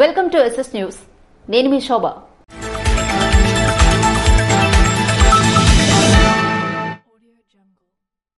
Welcome to SS news. నేను మీ శోభ.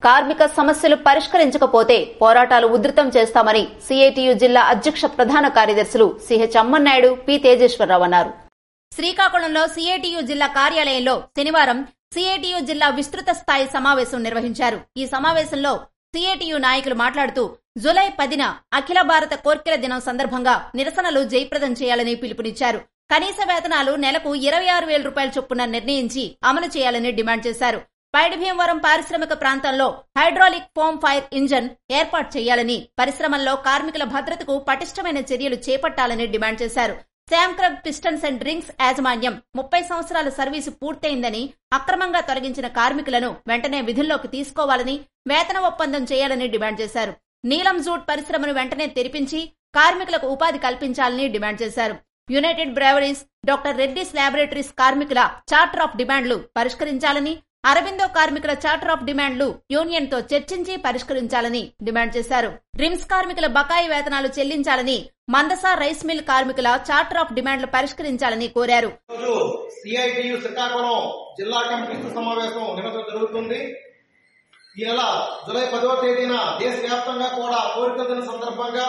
కార్మిక సమస్యలు పరిష్కరించకపోతే పోరాటాలు ఉధృతం చేస్తామని సిఐటియు జిల్లా అధ్యక్ష ప్రధాన కార్యదర్శులు సిహెచ్ అమ్మన్నాయుడు, పి తేజేశ్వరరావు అన్నారు. శ్రీకాకుళంలో సిఐటియు జిల్లా కార్యాలయంలో శనివారం సిఐటియు జిల్లా విస్తృత స్థాయి సమావేశం నిర్వహించారు. ఈ సమావేశంలో సిఐటియు నాయకులు మాట్లాడుతూ జూలై 10న అఖిల భారత కోర్కెల దినం సందర్భంగా నిరసనలు జయప్రదం చేయాలని పిలుపునిచ్చారు. కనీస వేతనాలు నెలకు 26,000 రూపాయల చొప్పున నిర్ణయించి అమలు చేయాలని డిమాండ్ చేశారు. పైడిభీమవరం పారిశ్రామిక ప్రాంతంలో హైడ్రాలిక్ ఫోమ్ ఫైర్ ఇంజన్ ఏర్పాటు చేయాలని, పరిశ్రమల్లో కార్మికుల భద్రతకు పటిష్టమైన చర్యలు చేపట్టాలని డిమాండ్ చేశారు. శాంక్రబ్ పిస్టన్స్ అండ్ డ్రింక్స్ యాజమాన్యం 30 సంవత్సరాల సర్వీసు పూర్తయిందని, అక్రమంగా తొలగించిన కార్మికులను వెంటనే విధుల్లోకి తీసుకోవాలని, వేతన ఒప్పందం చేయాలని డిమాండ్ చేశారు. నీలం జూట్ పరిశ్రమను వెంటనే తెరిపించి కార్మికులకు ఉపాధి కల్పించాలని డిమాండ్ చేశారు. United Breweries, doctor Reddy's laboratories కార్మికుల చార్టర్ ఆఫ్ డిమాండ్లు పరిష్కరించాలని, అరబిందో కార్మికుల చార్టర్ ఆఫ్ డిమాండ్లు యూనియన్ తో చర్చించి పరిష్కరించాలని డిమాండ్ చేశారు. రిమ్స్ కార్మికుల బకాయి వేతనాలు చెల్లించాలని, మందసా రైస్ మిల్ కార్మికుల చార్టర్ ఆఫ్ డిమాండ్లు పరిష్కరించాలని కోరారు. సిఐటియు శ్రీకాకుళం జిల్లా కమిటీ సమావేశం నిన్నతో జరుగుతుంది. ఈ నెల జూలై 10వ తేదీన దేశవ్యాప్తంగా కూడా కోరికల దిన సందర్భంగా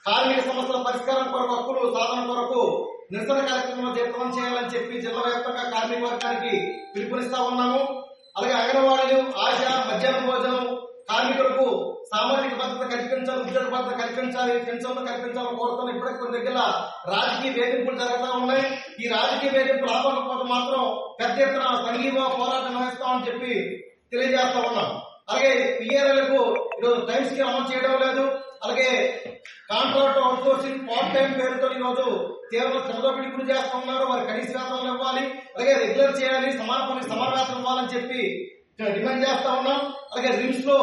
కార్మిక సమస్యల పరిష్కారం కొరకు, హక్కులు సాధన కొరకు నిరసన కార్యక్రమంలో జయప్రదం చేయాలని చెప్పి జిల్లా వ్యాప్తంగా కార్మిక వర్గానికి పిలుపునిస్తా ఉన్నాము. అలాగే అంగన్వాడీలు, ఆశా, మధ్యాహ్న భోజనం కార్మికులకు సామాజిక భద్రత కల్పించాలి, ఉద్యోగ భద్రత కల్పించాలి, పెన్షన్లు కల్పించాలని కోరుతున్నాం. ఇప్పటికే కొన్ని దగ్గర రాజకీయ వేధింపులు జరుగుతూ ఉన్నాయి. ఈ రాజకీయ వేధింపులు ఆపకపోతే మాత్రం పెద్ద ఎత్తున సంఘీభావ పోరాటం నిర్వహిస్తామని చెప్పి తెలియజేస్తా ఉన్నాం. అలాగే పిఆర్ఎల్కు ఈరోజు టైం స్కేల్ అమలు చేయడం లేదు. అలాగే contract out sourcing part time పేరుతో ఈరోజు తీవ్ర శ్రమదోపిడీ గురి చేస్తా ఉన్నారు. వారి కనీస వేతనాలు ఇవ్వాలి, అలాగే రెగ్యులర్ చేయాలి, సమాన పనికి సమాన వేతనం ఇవ్వాలని చెప్పి డిమాండ్ చేస్తా ఉన్నాం. అలాగే రిమ్స్ లో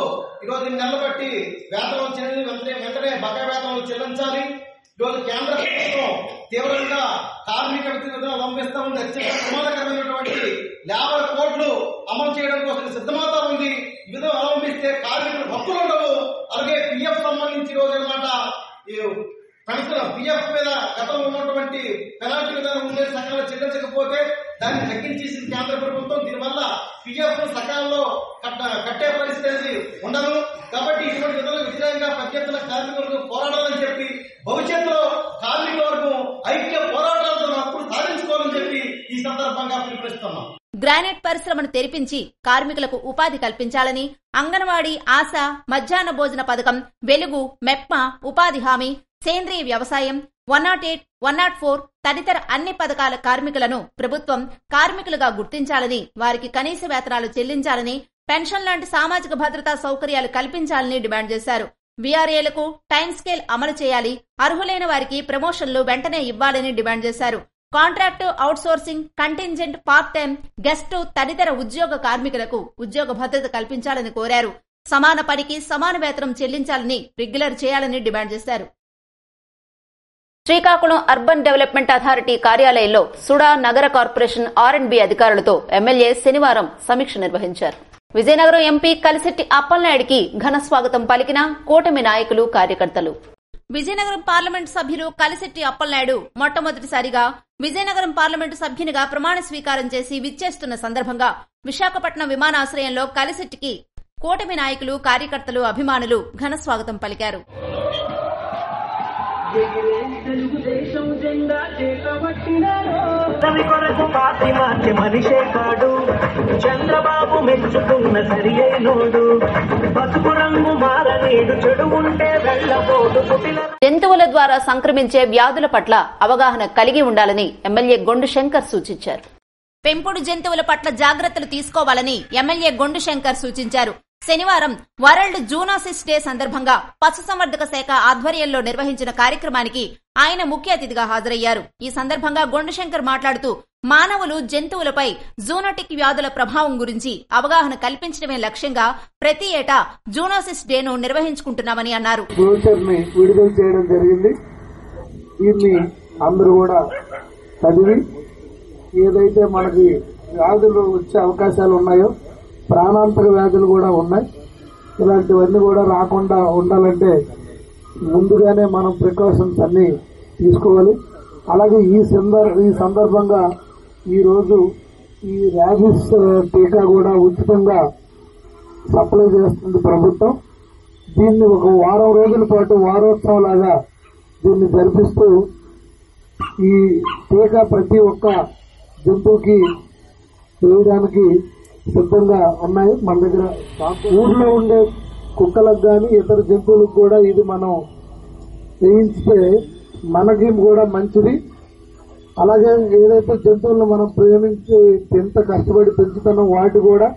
ఈరోజు నెలలు బట్టి వేతనం వెంటనే బకాయి వేతనాలు చెల్లించాలి. ఈరోజు కేంద్ర ప్రభుత్వం తీవ్రంగా కార్మిక వ్యతిరేకతను అవలంబిస్తా ఉంది. అత్యంత ప్రమాదకరమైనటువంటి 50 కోట్లు అమలు చేయడం కోసం సిద్ధమవుతా ఉంది. ఈ విధంగా అవలంబిస్తే కార్మికులు హక్కులు ఉండవు. అలాగే పిఎఫ్ సంబంధించి రోజు అనమాట పెన్షన్ పిఎఫ్ మీద గతంలో ఉన్నటువంటి పెనాల్టీ విధానం ఉండే సకాలంలో చెల్లించకపోతే దాన్ని తగ్గించేసింది కేంద్ర ప్రభుత్వం. దీనివల్ల పిఎఫ్ సకాలంలో కట్టే పరిస్థితి ఉండదు. కాబట్టి ఇటువంటి విధాలు వ్యతిరేకంగా పెద్ద ఎత్తున కార్మికులకు పోరాడాలని చెప్పి భవిష్యత్తులో కార్మిక వర్గం ఐక్య పోరాటాలతో హక్కులు సాధించుకోవాలని చెప్పి ఈ సందర్భంగా పిలుపునిస్తున్నాం. గ్రానైట్ పరిశ్రమను తెరిపించి కార్మికులకు ఉపాధి కల్పించాలని, అంగన్వాడీ, ఆశ, మధ్యాహ్న భోజన పథకం, వెలుగు, మెప్మా, ఉపాధి హామీ, సేంద్రీయ వ్యవసాయం, 108, 104 తదితర అన్ని పథకాల కార్మికులను ప్రభుత్వం కార్మికులుగా గుర్తించాలని, వారికి కనీస వేతనాలు చెల్లించాలని, పెన్షన్ లాంటి సామాజిక భద్రతా సౌకర్యాలు కల్పించాలని డిమాండ్ చేశారు. వీఆర్ఏలకు టైం స్కేల్ అమలు చేయాలి, అర్హులైన వారికి ప్రమోషన్లు వెంటనే ఇవ్వాలని డిమాండ్ చేశారు. Contract, out sourcing, contingent, part time, guest తదితర ఉద్యోగ కార్మికులకు ఉద్యోగ భద్రత కల్పించాలని కోరారు. సమాన పనికి సమాన వేతనం చెల్లించాలని, రెగ్యులర్ చేయాలని డిమాండ్ చేశారు. శ్రీకాకుళం అర్బన్ డెవలప్మెంట్ అథారిటీ కార్యాలయంలో సుడా నగర కార్పొరేషన్ R&B అధికారులతో ఎమ్మెల్యే శనివారం సమీక్ష నిర్వహించారు. విజయనగరం ఎంపీ కలిశెట్టి అప్పలనాయుడికి ఘన స్వాగతం పలికిన కూటమి నాయకులు, కార్యకర్తలు. విజయనగరం పార్లమెంటు సభ్యులు కలిశెట్టి అప్పలనాయుడు మొట్టమొదటిసారిగా విజయనగరం పార్లమెంటు సభ్యునిగా ప్రమాణ స్వీకారం చేసి విచ్చేస్తున్న సందర్భంగా విశాఖపట్నం విమానాశ్రయంలో కలిశెట్టికి కూటమి నాయకులు, కార్యకర్తలు, అభిమానులు ఘన స్వాగతం పలికారు. మనిషే కాడు చంద్రబాబు మెచ్చుకున్న సరియైనోడు, పసుపు రంగు మారనేడు, చెడు ఉంటే వెళ్లబోదు. జంతువుల ద్వారా సంక్రమించే వ్యాధుల పట్ల అవగాహన కలిగి ఉండాలని ఎమ్మెల్యే గొండు శంకర్ సూచించారు. పెంపుడు జంతువుల పట్ల జాగ్రత్తలు తీసుకోవాలని ఎమ్మెల్యే గొండు శంకర్ సూచించారు. శనివారం వరల్డ్ జూనోసిస్ డే సందర్భంగా పశుసంవర్ధక శాఖ ఆధ్వర్యంలో నిర్వహించిన కార్యక్రమానికి ఆయన ముఖ్య అతిథిగా హాజరయ్యారు. ఈ సందర్భంగా గొండు శంకర్ మాట్లాడుతూ మానవులు జంతువులపై జూనోటిక్ వ్యాధుల ప్రభావం గురించి అవగాహన కల్పించడమే లక్ష్యంగా ప్రతి ఏటా జూనోసిస్ డేను నిర్వహించుకుంటున్నామని అన్నారు. విడుదల చేయడం జరిగింది. దీన్ని అందరూ కూడా చదివి ఏదైతే మనకి వ్యాధులు వచ్చే అవకాశాలు ఉన్నాయో, ప్రాణాంతక వ్యాధులు కూడా ఉన్నాయి, ఇలాంటివన్నీ కూడా రాకుండా ఉండాలంటే ముందుగానే మనం ప్రికాషన్స్ అన్ని తీసుకోవాలి. అలాగే ఈ సందర్భంగా ఈరోజు ఈ ర్యాబిస్ టీకా కూడా ఉచితంగా సప్లై చేస్తుంది ప్రభుత్వం. దీన్ని ఒక వారం రోజుల పాటు వారోత్సవం లాగా దీన్ని జరిపిస్తూ ఈ టీకా ప్రతి ఒక్క జంతువుకి వేయడానికి సిద్ధంగా ఉన్నాయి. మన దగ్గర ఊర్లో ఉండే కుక్కలకు కానీ ఇతర జంతువులకు కూడా ఇది మనం వేయించితే మనకి కూడా మంచిది. అలాగే ఏదైతే జంతువులను మనం ప్రేమించి ఎంత కష్టపడి పెంచుతున్నాం వాటి కూడా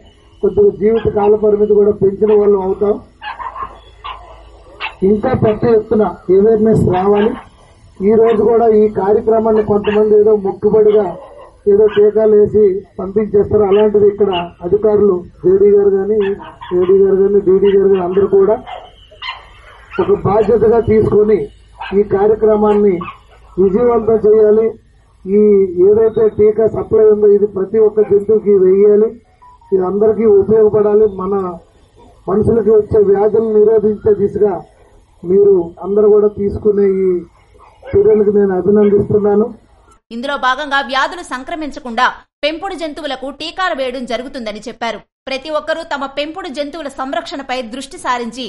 కొద్దిగా జీవిత కాల పరిమితి కూడా పెంచిన వాళ్ళు అవుతాం. ఇంకా పెద్ద ఎత్తున అవేర్నెస్ రావాలి. ఈ రోజు కూడా ఈ కార్యక్రమాన్ని కొంతమంది ఏదో మొక్కుబడిగా ఏదో టీకాలు వేసి పంపించేస్తారు. అలాంటిది ఇక్కడ అధికారులు జేడీ గారు కానీ డీడీ గారు కానీ అందరూ కూడా ఒక బాధ్యతగా తీసుకొని ఈ కార్యక్రమాన్ని విజయవంతం చేయాలి. ఈ ఏదైతే టీకా సప్లై ఉందో ఇది ప్రతి ఒక్క జంతువుకి వేయాలి. ఇది అందరికీ ఉపయోగపడాలి. మన మనుషులకి వచ్చే వ్యాధులను నిరోధించే దిశగా మీరు అందరూ కూడా తీసుకునే ఈ చర్యలకు నేను అభినందిస్తున్నాను. ఇందులో భాగంగా వ్యాధులు సంక్రమించకుండా పెంపుడు జంతువులకు టీకాలు వేయడం జరుగుతుందని చెప్పారు. ప్రతి ఒక్కరూ తమ పెంపుడు జంతువుల సంరక్షణపై దృష్టి సారించి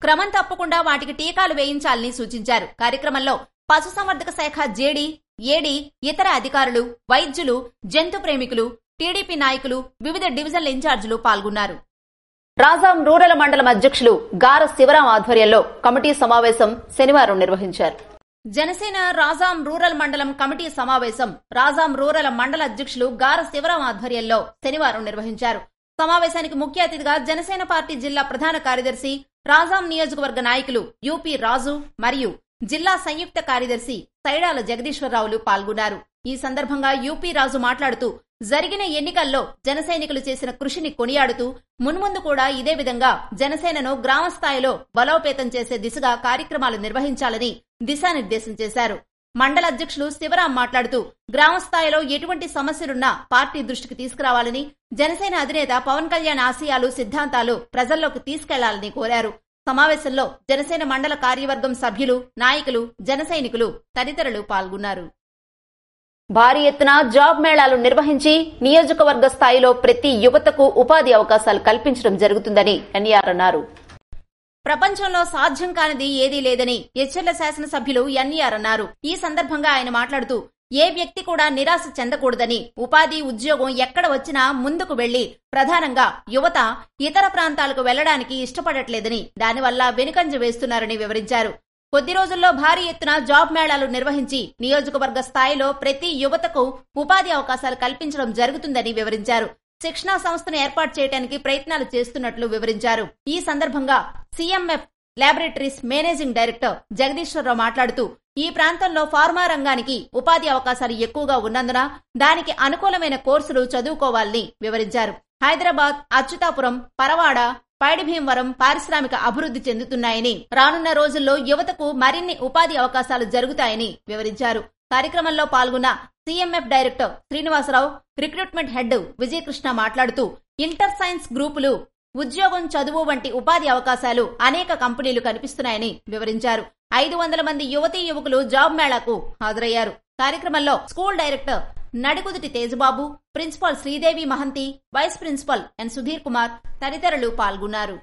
క్రమం తప్పకుండా వాటికి టీకాలు వేయించాలని సూచించారు. కార్యక్రమంలో పశుసంవర్ధక శాఖ జేడీ, ఏడీ, ఇతర అధికారులు, వైద్యులు, జంతు ప్రేమికులు, టీడీపీ నాయకులు, వివిధ డివిజన్ల ఇన్ఛార్జీలు పాల్గొన్నారు. రాజాం రూరల్ మండలం అధ్యక్షులు గార శివరాం ఆధ్వర్యంలో కమిటీ సమావేశం శనివారం నిర్వహించారు. జనసేన రాజాం రూరల్ మండలం కమిటీ సమావేశం రాజాం రూరల్ మండల అధ్యక్షులు గార శివరాం ఆధ్వర్యంలో శనివారం నిర్వహించారు. సమావేశానికి ముఖ్య అతిథిగా జనసేన పార్టీ జిల్లా ప్రధాన కార్యదర్శి, రాజాం నియోజకవర్గ నాయకులు యూపీ రాజు మరియు జిల్లా సంయుక్త కార్యదర్శి సైడాల జగదీశ్వరరావులు పాల్గొన్నారు. ఈ సందర్భంగా యూపీ రాజు మాట్లాడుతూ జరిగిన ఎన్నికల్లో జనసైనికులు చేసిన కృషిని కొనియాడుతూ మున్ముందు కూడా ఇదే విధంగా జనసేనను గ్రామ స్థాయిలో బలోపేతం చేసే దిశగా కార్యక్రమాలు నిర్వహించాలని దిశానిర్దేశం చేశారు. మండల అధ్యక్షులు శివరాం మాట్లాడుతూ గ్రామ స్థాయిలో ఎటువంటి సమస్యలున్నా పార్టీ దృష్టికి తీసుకురావాలని, జనసేన అధినేత పవన్ కళ్యాణ్ ఆశయాలు, సిద్ధాంతాలు ప్రజల్లోకి తీసుకెళ్లాలని కోరారు. సమావేశంలో జనసేన మండల కార్యవర్గం సభ్యులు, నాయకులు, జనసైనికులు తదితరులు పాల్గొన్నారు. భారీ ఎత్తున జాబ్ మేళాలు నిర్వహించి నియోజకవర్గ స్థాయిలో ప్రతి యువతకు ఉపాధి అవకాశాలు కల్పించడం జరుగుతుందని ఎన్ఈఆర్ అన్నారు. ప్రపంచంలో సాధ్యం కానిది ఏదీ లేదని ఎచ్చెర్ల శాసనసభ్యులు ఎన్ఈఆర్ అన్నారు. ఈ సందర్భంగా ఆయన మాట్లాడుతూ ఏ వ్యక్తి కూడా నిరాశ చెందకూడదని, ఉపాధి, ఉద్యోగం ఎక్కడ వచ్చినా ముందుకు వెళ్లి ప్రధానంగా యువత ఇతర ప్రాంతాలకు వెళ్లడానికి ఇష్టపడట్లేదని, దానివల్ల వెనుకంజ వేస్తున్నారని వివరించారు. కొద్ది రోజుల్లో భారీ ఎత్తున జాబ్ మేళాలు నిర్వహించి నియోజకవర్గ స్థాయిలో ప్రతి యువతకు ఉపాధి అవకాశాలు కల్పించడం జరుగుతుందని వివరించారు. శిక్షణా సంస్థను ఏర్పాటు చేయడానికి ప్రయత్నాలు చేస్తున్నట్లు వివరించారు. ఈ సందర్భంగా CMF laboratories managing director Jagadeeswara Rao మాట్లాడుతూ ఈ ప్రాంతంలో ఫార్మా రంగానికి ఉపాధి అవకాశాలు ఎక్కువగా ఉన్నందున దానికి అనుకూలమైన కోర్సులు చదువుకోవాలని వివరించారు. హైదరాబాద్, అచ్యుతాపురం, పరవాడ, పైడిభీమవరం పారిశ్రామిక అభివృద్ధి చెందుతున్నాయని, రానున్న రోజుల్లో యువతకు మరిన్ని ఉపాధి అవకాశాలు జరుగుతాయని వివరించారు. కార్యక్రమంలో పాల్గొన్న CMF director Srinivasarao, recruitment head Vijayakrishna మాట్లాడుతూ ఇంటర్ సైన్స్ గ్రూపులు, ఉద్యోగం, చదువు వంటి ఉపాధి అవకాశాలు అనేక కంపెనీలు కనిపిస్తున్నాయని వివరించారు. 500 మంది యువతీ యువకులు జాబ్ మేళాకు హాజరయ్యారు. కార్యక్రమంలో school director Nadikuduti Tejababu, principal Sridevi Mahanti, vice principal N Sudheer Kumar తదితరులు పాల్గొన్నారు.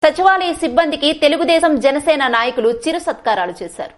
సచివాలయ సిబ్బందికి తెలుగుదేశం, జనసేన నాయకులు చిరు సత్కారాలు చేశారు.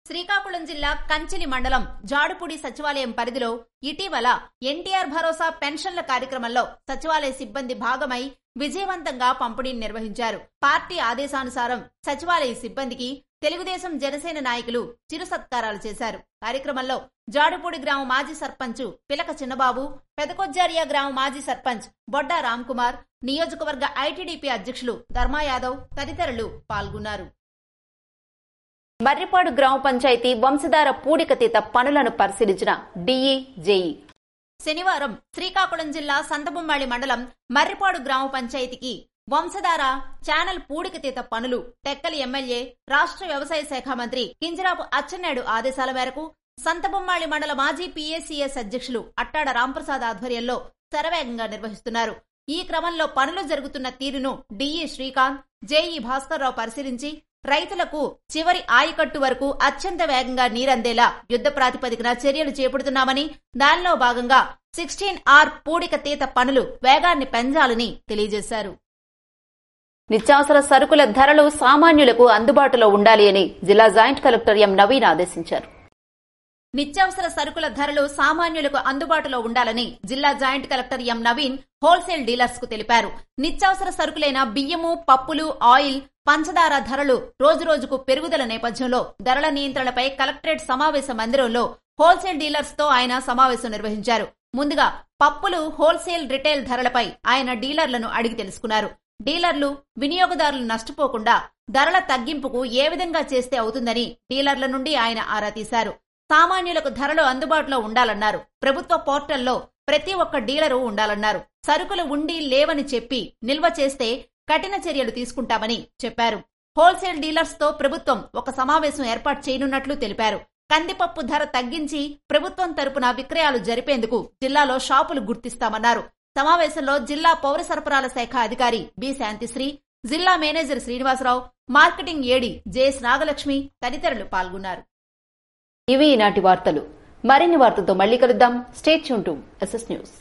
శ్రీకాకుళం జిల్లా కంచిలి మండలం జాడుపూడి సచివాలయం పరిధిలో ఇటీవల ఎన్టీఆర్ భరోసా పెన్షన్ల కార్యక్రమంలో సచివాలయ సిబ్బంది భాగమై విజయవంతంగా పంపిణీని నిర్వహించారు. పార్టీ ఆదేశానుసారం సచివాలయ సిబ్బందికి తెలుగుదేశం, జనసేన నాయకులు చిరు సత్కారాలు చేశారు. కార్యక్రమంలో జాడుపూడి గ్రామ మాజీ సర్పంచ్ పిలక చిన్నబాబు, పెదకొజ్జారియా గ్రామ మాజీ సర్పంచ్ బొడ్డా రామ్కుమార్, నియోజకవర్గ ఐటీడీపీ అధ్యక్షులు ధర్మా యాదవ్ తదితరులు పాల్గొన్నారు. మర్రిపాడు గ్రామ పంచాయతీ వంశధార పూడికతీత పనులను పరిశీలించిన డీఈ, జేఈ. శనివారం శ్రీకాకుళం జిల్లా సంతబొమ్మాళి మండలం మర్రిపాడు గ్రామ పంచాయతీకి వంశధార ఛానల్ పూడికతీత పనులు టెక్కలి ఎమ్మెల్యే, రాష్ట్ర వ్యవసాయ శాఖ మంత్రి కింజరాపు అచ్చెన్నాయుడు ఆదేశాల మేరకు సంతబొమ్మాళి మండల మాజీ పీఏసీఎస్ అధ్యక్షులు అట్టాడ రాంప్రసాద్ ఆధ్వర్యంలో శరవేగంగా నిర్వహిస్తున్నారు. ఈ క్రమంలో పనులు జరుగుతున్న తీరును డీఈ శ్రీకాంత్, జేఈ భాస్కర్రావు పరిశీలించి రైతులకు చివరి ఆయకట్టు వరకు అత్యంత వేగంగా నీరందేలా యుద్ధ ప్రాతిపదికన చర్యలు చేపడుతున్నామని, దానిలో భాగంగా 16R పూడిక తీత పనులు వేగాన్ని పెంచాలని తెలియజేశారు. నిత్యావసర సరుకుల ధరలు సామాన్యులకు అందుబాటులో ఉండాలి అని జిల్లా జాయింట్ కలెక్టర్ ఎం నవీన్ ఆదేశించారు. నిత్యావసర సరుకుల ధరలు సామాన్యులకు అందుబాటులో ఉండాలని జిల్లా joint collector M Naveen wholesale dealers కు తెలిపారు. నిత్యావసర సరుకులైన బియ్యము, పప్పులు, ఆయిల్, పంచదార ధరలు రోజురోజుకు పెరుగుదల నేపథ్యంలో ధరల నియంత్రణపై కలెక్టరేట్ సమావేశ మందిరంలో హోల్సేల్ డీలర్స్ తో ఆయన సమావేశం నిర్వహించారు. ముందుగా పప్పులు హోల్సేల్ రిటైల్ ధరలపై ఆయన డీలర్లను అడిగి తెలుసుకున్నారు. డీలర్లు, వినియోగదారులు నష్టపోకుండా ధరల తగ్గింపుకు ఏ విధంగా చేస్తే అవుతుందని డీలర్ల నుండి ఆయన ఆరా తీశారు. సామాన్యులకు ధరలు అందుబాటులో ఉండాలన్నారు. ప్రభుత్వ పోర్టల్లో ప్రతి ఒక్క డీలరు ఉండాలన్నారు. సరుకులు ఉండి లేవని చెప్పి నిల్వ చేస్తే కఠిన చర్యలు తీసుకుంటామని చెప్పారు. హోల్సేల్ డీలర్స్ తో ప్రభుత్వం ఒక సమావేశం ఏర్పాటు చేయనున్నట్లు తెలిపారు. కందిపప్పు ధర తగ్గించి ప్రభుత్వం తరపున విక్రయాలు జరిపేందుకు జిల్లాలో షాపులు గుర్తిస్తామన్నారు. సమావేశంలో జిల్లా పౌర సరఫరాల శాఖ అధికారి బి శాంతిశ్రీ, జిల్లా manager Srinivasarao, marketing AD JS Nagalakshmi తదితరులు పాల్గొన్నారు. ఇవి ఈనాటి వార్తలు. మరిన్ని వార్తలతో మళ్లీ కలుద్దాం. Stay tune to SS news.